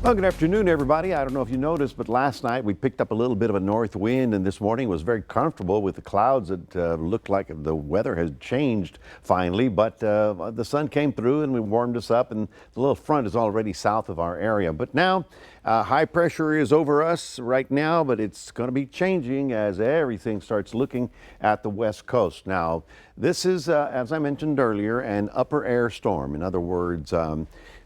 Well, good afternoon, everybody. I don't know if you noticed, but last night we picked up a little bit of a north wind, and this morning was very comfortable with the clouds. It looked like the weather has changed finally, but the sun came through and we warmed us up, and the little front is already south of our area. But now high pressure is over us right now, but it's going to be changing as everything starts looking at the west coast. Now, this is, as I mentioned earlier, an upper air storm. In other words,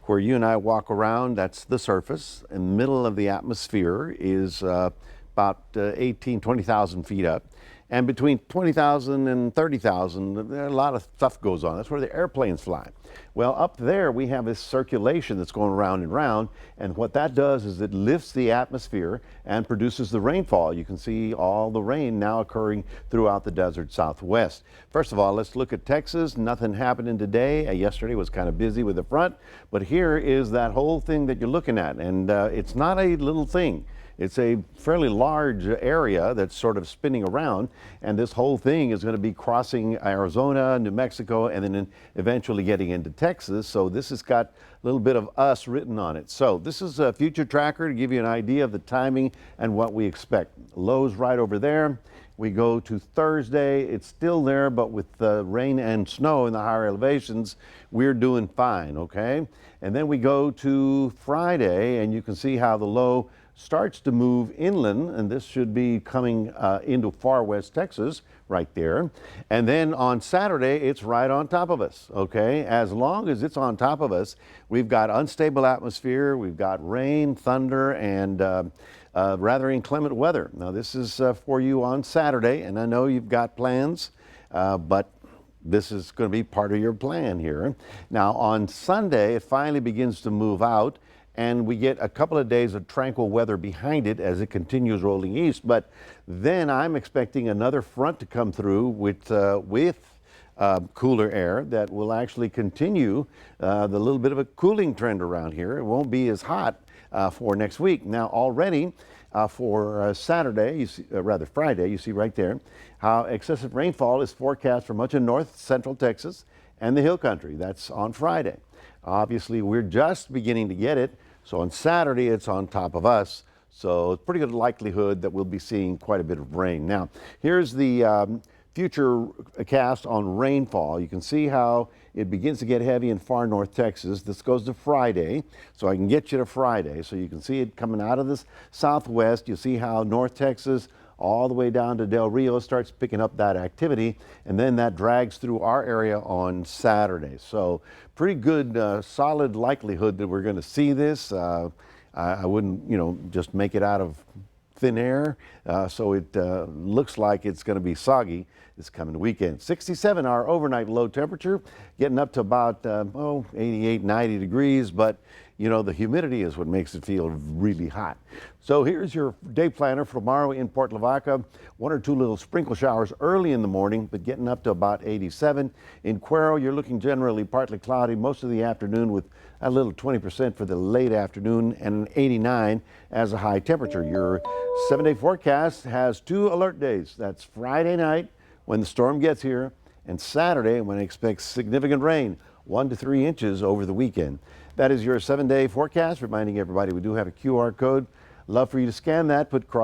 where you and I walk around, that's the surface. In the middle of the atmosphere is about 20,000 feet up. And between 20,000 and 30,000, a lot of stuff goes on. That's where the airplanes fly. Well, up there we have this circulation that's going round and round, and what that does is it lifts the atmosphere and produces the rainfall. You can see all the rain now occurring throughout the desert southwest. First of all, let's look at Texas. Nothing happening today. Yesterday was kind of busy with the front, but here is that whole thing that you're looking at, and it's not a little thing. It's a fairly large area that's sort of spinning around, and this whole thing is going to be crossing Arizona, New Mexico, and then eventually getting into Texas. So this has got a little bit of us written on it. So this is a future tracker to give you an idea of the timing and what we expect. Lows right over there. We go to Thursday. It's still there, but with the rain and snow in the higher elevations, we're doing fine, okay? And then we go to Friday, and you can see how the low starts to move inland, and this should be coming into far west Texas right there. And then on Saturday, it's right on top of us, okay? As long as it's on top of us, we've got unstable atmosphere, we've got rain, thunder, and rather inclement weather. Now, this is for you on Saturday, and I know you've got plans, but this is going to be part of your plan here. Now, on Sunday, it finally begins to move out, and we get a couple of days of tranquil weather behind it as it continues rolling east. But then I'm expecting another front to come through with cooler air that will actually continue the little bit of a cooling trend around here. It won't be as hot for next week. Now, already for Saturday, you see, rather Friday, you see right there how excessive rainfall is forecast for much of north central Texas and the hill country. That's on Friday. Obviously, we're just beginning to get it. So on Saturday, it's on top of us. So it's pretty good likelihood that we'll be seeing quite a bit of rain. Now, here's the future cast on rainfall. You can see how it begins to get heavy in far north Texas. This goes to Friday, so I can get you to Friday. So you can see it coming out of the southwest. You see how North Texas all the way down to Del Rio starts picking up that activity, and then that drags through our area on Saturday. So pretty good, solid likelihood that we're going to see this. I wouldn't, just make it out of thin air. So it looks like it's going to be soggy this coming weekend. 67 our overnight low temperature, getting up to about 88, 90 degrees, but the humidity is what makes it feel really hot. So here's your day planner for tomorrow in Port Lavaca. 1 or 2 little sprinkle showers early in the morning, but getting up to about 87. In Cuero, you're looking generally partly cloudy most of the afternoon with a little 20% for the late afternoon and an 89 as a high temperature. Your 7-day forecast has 2 alert days. That's Friday night when the storm gets here, and Saturday when I expect significant rain, 1 to 3 inches over the weekend. That is your 7-day forecast, reminding everybody we do have a QR code. Love for you to scan that, put cross